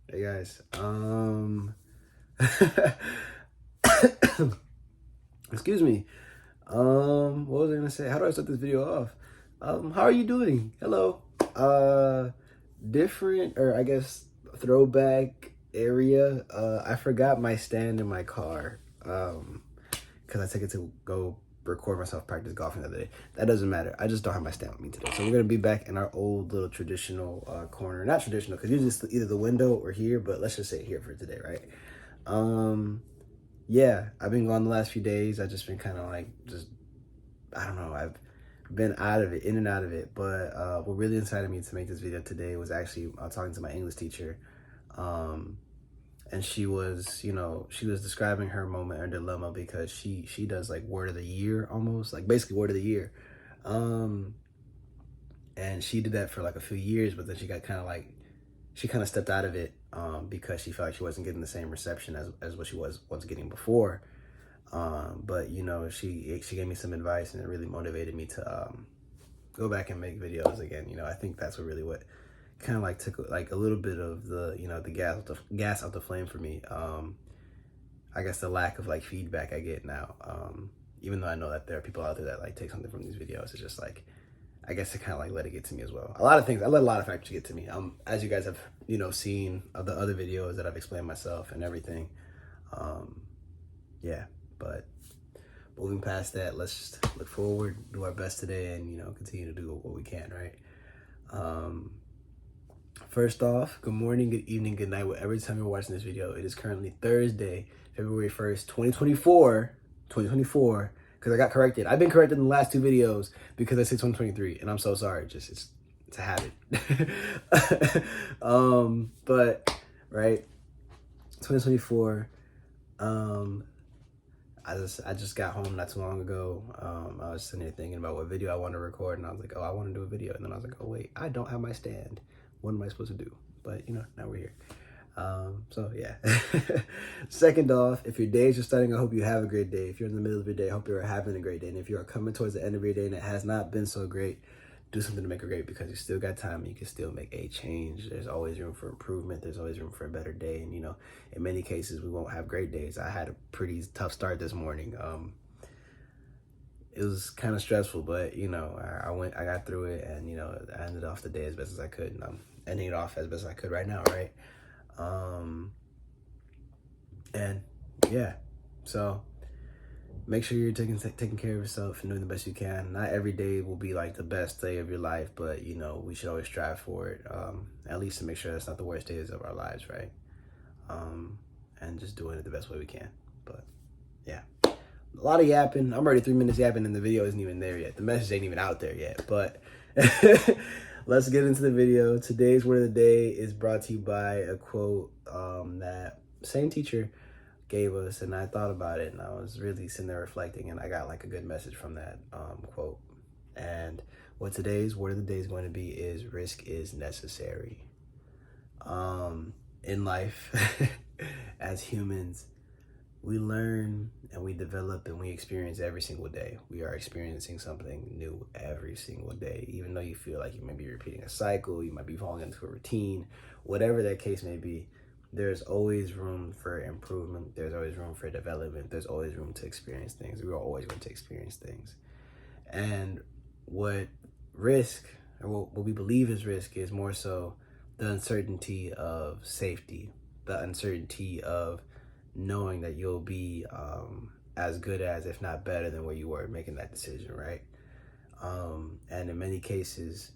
Hey guys, excuse me. What was I gonna say? How do I start this video off? How are you doing? Hello. Different, or I guess throwback area. I forgot my stand in my car. Because I took it to go record myself practice golfing the other day. That doesn't matter. I just don't have my stand with me today. So we're gonna be back in our old little traditional corner. Not traditional, because usually it's either the window or here, but let's just say here for today, right? Yeah, I've been gone the last few days. I've just been kind of like, I don't know. I've been out of it, in and out of it. But what really incited me to make this video today was actually talking to my English teacher. And she was, she was describing her moment or dilemma because she does like word of the year almost, like basically word of the year. And she did that for like a few years, but then she got kind of like, she kind of stepped out of it because she felt like she wasn't getting the same reception as what she was getting before. But she gave me some advice, and it really motivated me to go back and make videos again. I think that's what kind of like took like a little bit of the gas out the flame for me. I guess the lack of like feedback I get now. Even though I know that there are people out there that like take something from these videos, it's just like, I guess it kind of like let it get to me as well. A lot of things, I let a lot of factors get to me. As you guys have, seen of the other videos that I've explained myself and everything. Yeah, but moving past that, let's just look forward, do our best today, and, continue to do what we can, right? First off, good morning, good evening, good night, whatever time you're watching this video. It is currently Thursday, February 1st, 2024, because I got corrected. I've been corrected in the last two videos because I said 2023, and I'm so sorry. It's a habit. But, right, 2024, I just got home not too long ago. I was sitting there thinking about what video I want to record, and I was like, oh, I want to do a video. And then I was like, oh, wait, I don't have my stand. What am I supposed to do? But, now we're here. So, yeah. Second off, if your day is just starting, I hope you have a great day. If you're in the middle of your day, I hope you're having a great day. And if you are coming towards the end of your day and it has not been so great, do something to make it great, because you still got time and you can still make a change. There's always room for improvement. There's always room for a better day. And, in many cases, we won't have great days. I had a pretty tough start this morning. It was kind of stressful, but, I got through it, and, I ended off the day as best as I could, and I'm ending it off as best as I could right now, right? And yeah, so make sure you're taking care of yourself and doing the best you can. Not every day will be like the best day of your life, but we should always strive for it. At least to make sure that's not the worst days of our lives, right? And just doing it the best way we can. But yeah, a lot of yapping. I'm already 3 minutes yapping, and the video isn't even there yet. The message ain't even out there yet. But let's get into the video. Today's word of the day is brought to you by a quote that same teacher gave us, and I thought about it, and I was really sitting there reflecting, and I got like a good message from that quote. And what today's word of the day is going to be is risk is necessary. In life, as humans, we learn and we develop and we experience every single day. We are experiencing something new every single day. Even though you feel like you may be repeating a cycle, you might be falling into a routine, whatever that case may be, there's always room for improvement. There's always room for development. There's always room to experience things. We're always going to experience things. And what risk, or what we believe is risk, is more so the uncertainty of safety, the uncertainty of knowing that you'll be as good as, if not better than where you were making that decision, right? And in many cases,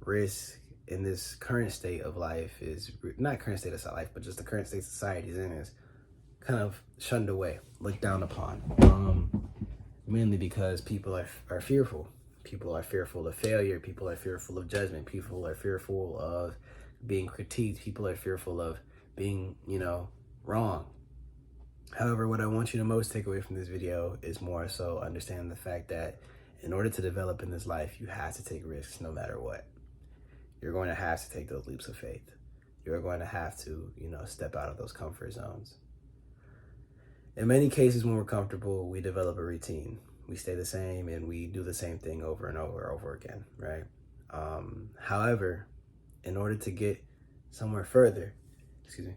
risk in this current state of life is not current state of life, but just the current state society is in, is kind of shunned away, looked down upon, mainly because people are fearful. People are fearful of failure. People are fearful of judgment. People are fearful of being critiqued. People are fearful of being, wrong. However, what I want you to most take away from this video is more so understand the fact that in order to develop in this life, you have to take risks no matter what. You're going to have to take those leaps of faith. You're going to have to, step out of those comfort zones. In many cases, when we're comfortable, we develop a routine. We stay the same and we do the same thing over and over again, right? However, in order to get somewhere further, excuse me,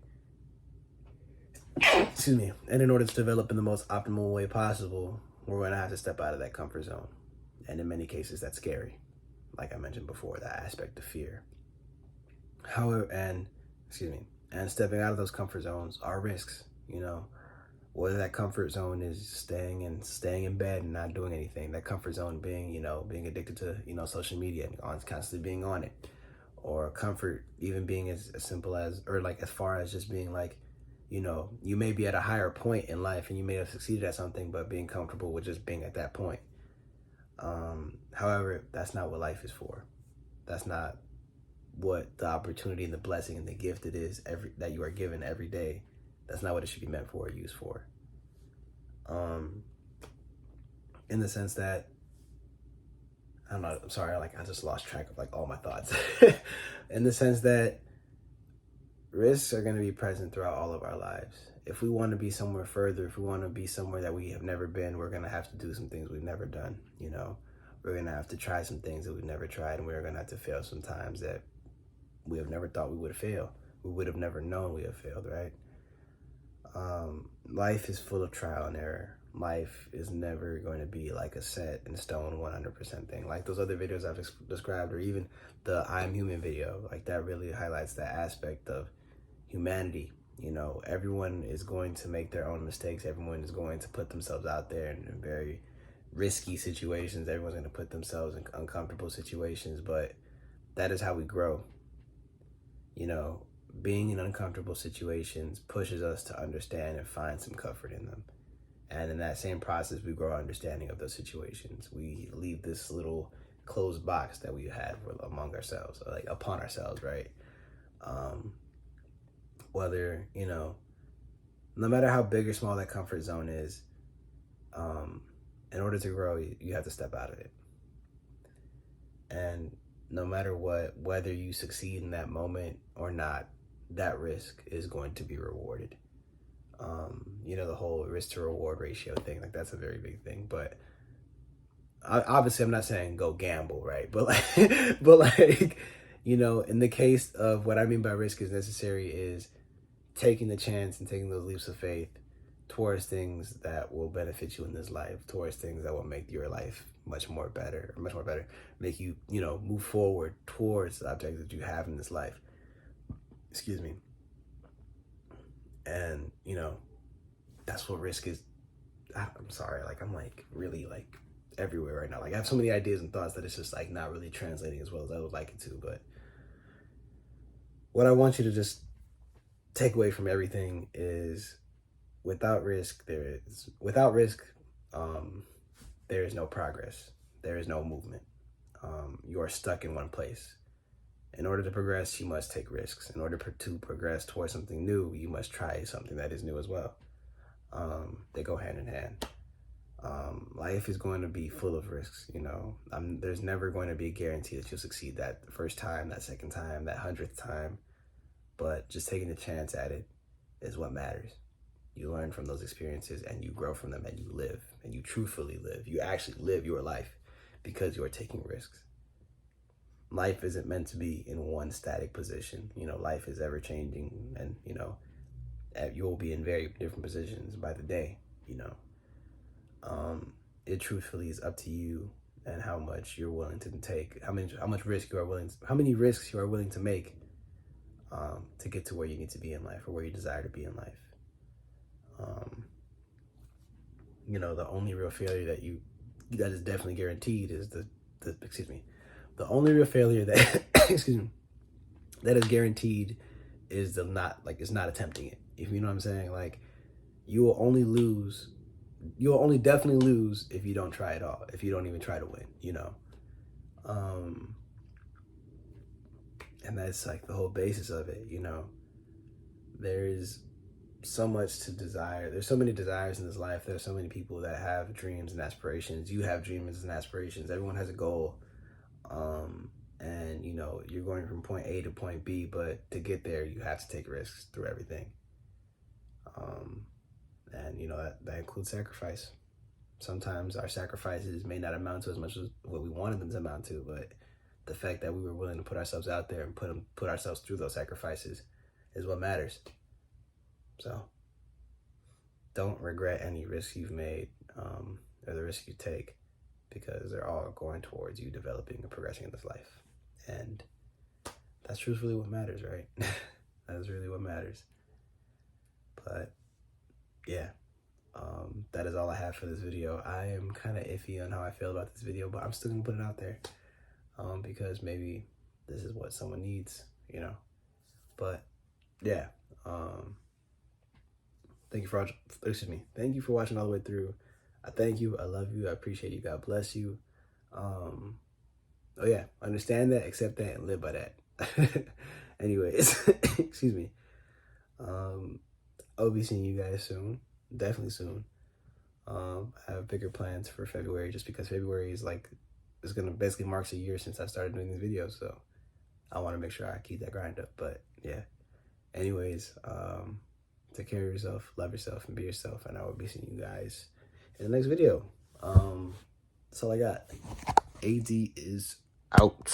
excuse me. And in order to develop in the most optimal way possible, we're going to have to step out of that comfort zone. And in many cases, that's scary. Like I mentioned before, that aspect of fear. However, and stepping out of those comfort zones are risks, whether that comfort zone is staying in bed and not doing anything, that comfort zone being, being addicted to, social media and constantly being on it, or comfort even being as simple as, or like as far as just being like, you may be at a higher point in life and you may have succeeded at something, but being comfortable with just being at that point. However, that's not what life is for. That's not what the opportunity and the blessing and the gift it is that you are given every day. That's not what it should be meant for or used for. In the sense that, I don't know, I'm sorry, I just lost track of all my thoughts. In the sense that risks are going to be present throughout all of our lives. If we want to be somewhere further, if we want to be somewhere that we have never been, we're going to have to do some things we've never done, We're going to have to try some things that we've never tried, and we're going to have to fail sometimes that we have never thought we would fail. We would have never known we have failed, right? Life is full of trial and error. Life is never going to be like a set in stone 100% thing. Like those other videos I've described, or even the I'm Human video, that really highlights that aspect of humanity. Everyone is going to make their own mistakes. Everyone is going to put themselves out there in very risky situations. Everyone's going to put themselves in uncomfortable situations, but that is how we grow. Being in uncomfortable situations pushes us to understand and find some comfort in them. And in that same process, we grow our understanding of those situations. We leave this little closed box that we had among ourselves, upon ourselves, right? Whether, no matter how big or small that comfort zone is, in order to grow, you have to step out of it. And no matter what, whether you succeed in that moment or not, that risk is going to be rewarded. The whole risk to reward ratio thing, that's a very big thing. But obviously I'm not saying go gamble, right? But in the case of what I mean by risk is necessary is taking the chance and taking those leaps of faith towards things that will benefit you in this life, towards things that will make your life much more better, make you, move forward towards the objectives that you have in this life. Excuse me. And, that's what risk is. I'm sorry, I'm really everywhere right now. I have so many ideas and thoughts that it's just not really translating as well as I would like it to. But what I want you to just take away from everything is without risk, there is no progress. There is no movement. You are stuck in one place. In order to progress, you must take risks. In order to progress towards something new, you must try something that is new as well. They go hand in hand. Life is going to be full of risks, there's never going to be a guarantee that you'll succeed that first time, that second time, that 100th time. But just taking a chance at it is what matters. You learn from those experiences and you grow from them and you live and you truthfully live. You actually live your life because you are taking risks. Life isn't meant to be in one static position. Life is ever changing and, you'll be in very different positions by the day, It truthfully is up to you and how much you're willing to take, how many risks you are willing to make to get to where you need to be in life or where you desire to be in life. The only real failure that is definitely guaranteed is the only real failure that that is guaranteed is is not attempting it. If you know what I'm saying, you will only definitely lose if you don't try at all, if you don't even try to win, and that's the whole basis of it. There's so much to desire. There's so many desires in this life. There's so many people that have dreams and aspirations. You have dreams and aspirations. Everyone has a goal. And you're going from point A to point B, but to get there, you have to take risks through everything. And that includes sacrifice. Sometimes our sacrifices may not amount to as much as what we wanted them to amount to, but the fact that we were willing to put ourselves out there and put ourselves through those sacrifices is what matters. So don't regret any risks you've made, or the risks you take, because they're all going towards you developing and progressing in this life. And that's truthfully what matters, right? That's really what matters. But yeah, that is all I have for this video. I am kind of iffy on how I feel about this video, but I'm still gonna put it out there, because maybe this is what someone needs, you know. But yeah, thank you for thank you for watching all the way through. I thank you. I love you. I appreciate you. God bless you. Oh yeah, understand that, accept that, and live by that. Anyways, excuse me. I'll be seeing you guys soon, definitely soon. I have bigger plans for February, just because February is like, it's gonna basically marks a year since I started doing these videos, so I want to make sure I keep that grind up. But yeah, anyways, take care of yourself, love yourself, and be yourself, and I will be seeing you guys in the next video. That's all I got. AD is out.